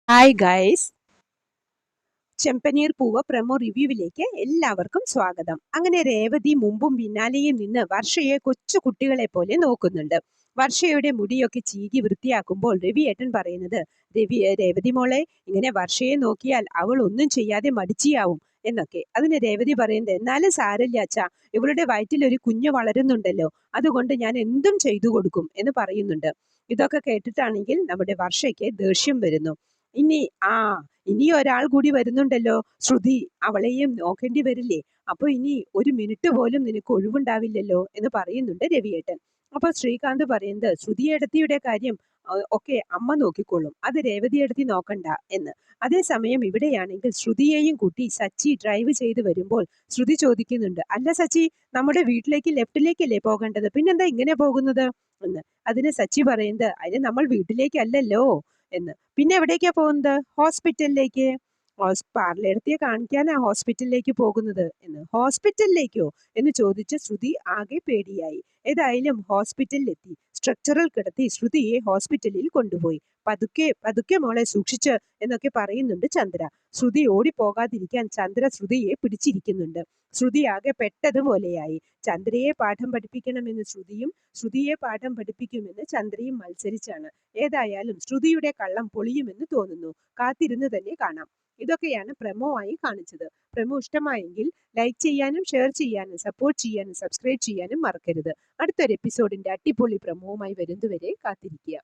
Hi guys, ചെമ്പനീർ പൂവ് promo റിവ്യൂവിലേക്ക് എല്ലാവർക്കും സ്വാഗതം. അങ്ങനെ രേവതി മുമ്പും പിന്നാലെയും നിന്ന് വർഷയെ കൊച്ചു കുട്ടികളെ പോലെ നോക്കുന്നുണ്ട്. വർഷയുടെ മുടിയൊക്കെ ചീകി വൃത്തിയാക്കുമ്പോൾ രവിയേട്ടൻ പറയുന്നത്, രേവതി മോളെ, ഇങ്ങനെ വർഷയെ നോക്കിയാൽ അവൾ ഒന്നും ചെയ്യാതെ മടിച്ചിയാവും എന്നൊക്കെ. അതിന് രേവതി പറയുന്നത്, എന്നാലും സാരല്ല അച്ഛാ, ഇവളുടെ വയറ്റിൽ ഒരു കുഞ്ഞ് വളരുന്നുണ്ടല്ലോ, അതുകൊണ്ട് ഞാൻ എന്തും ചെയ്തു കൊടുക്കും എന്ന് പറയുന്നുണ്ട്. ഇതൊക്കെ കേട്ടിട്ടാണെങ്കിൽ നമ്മുടെ വർഷയ്ക്ക് ദേഷ്യം വരുന്നു. ഇനി ആ ഇനി ഒരാൾ കൂടി വരുന്നുണ്ടല്ലോ, ശ്രുതി, അവളെയും നോക്കേണ്ടി വരില്ലേ? അപ്പൊ ഇനി ഒരു മിനിറ്റ് പോലും നിനക്ക് ഒഴിവുണ്ടാവില്ലല്ലോ എന്ന് പറയുന്നുണ്ട് രവിയേട്ടൻ. അപ്പൊ ശ്രീകാന്ത് പറയുന്നത്, ശ്രുതിയേടത്തിയുടെ കാര്യം ഒക്കെ അമ്മ നോക്കിക്കൊള്ളും, അത് രേവതിയേടത്തി നോക്കണ്ട എന്ന്. അതേസമയം ഇവിടെയാണെങ്കിൽ ശ്രുതിയെയും കൂട്ടി സച്ചി ഡ്രൈവ് ചെയ്ത് വരുമ്പോൾ ശ്രുതി ചോദിക്കുന്നുണ്ട്, അല്ല സച്ചി, നമ്മുടെ വീട്ടിലേക്ക് ലെഫ്റ്റിലേക്കല്ലേ പോകേണ്ടത്, പിന്നെന്താ ഇങ്ങനെ പോകുന്നത് എന്ന്. അതിന് സച്ചി പറയുന്നത്, അതിന് നമ്മൾ വീട്ടിലേക്കല്ലല്ലോ എന്ന്. പിന്നെ എവിടേക്കാ പോകുന്നത്? ഹോസ്പിറ്റലിലേക്ക്. പാർലയിടത്തിയെ കാണിക്കാനാ ഹോസ്പിറ്റലിലേക്ക് പോകുന്നത് എന്ന്. ഹോസ്പിറ്റലിലേക്കോ എന്ന് ചോദിച്ച് ശ്രുതി ആകെ പേടിയായി. ഏതായാലും ഹോസ്പിറ്റലിലെത്തി. സ്ട്രക്ചറിൽ കിടത്തി ശ്രുതിയെ ഹോസ്പിറ്റലിൽ കൊണ്ടുപോയി. പതുക്കെ പതുക്കെ മോളെ, സൂക്ഷിച്ച് എന്നൊക്കെ പറയുന്നുണ്ട് ചന്ദ്ര. ശ്രുതി ഓടിപ്പോകാതിരിക്കാൻ ചന്ദ്ര ശ്രുതിയെ പിടിച്ചിരിക്കുന്നുണ്ട്. ശ്രുതി ആകെ പെട്ടതുപോലെയായി. ചന്ദ്രയെ പാഠം പഠിപ്പിക്കണമെന്ന് ശ്രുതിയും ശ്രുതിയെ പാഠം പഠിപ്പിക്കുമെന്ന് ചന്ദ്രയും മത്സരിച്ചാണ്. ഏതായാലും ശ്രുതിയുടെ കള്ളം പൊളിയുമെന്ന് തോന്നുന്നു. കാത്തിരുന്ന് തന്നെ കാണാം. ഇതൊക്കെയാണ് പ്രമോ ആയി കാണിച്ചത്. പ്രമോ ഇഷ്ടമായെങ്കിൽ ലൈക്ക് ചെയ്യാനും ഷെയർ ചെയ്യാനും സപ്പോർട്ട് ചെയ്യാനും സബ്സ്ക്രൈബ് ചെയ്യാനും മറക്കരുത്. അടുത്തൊരു എപ്പിസോഡിന്റെ അടിപൊളി പ്രമോവുമായി വരുന്നതുവരെ കാത്തിരിക്കുക.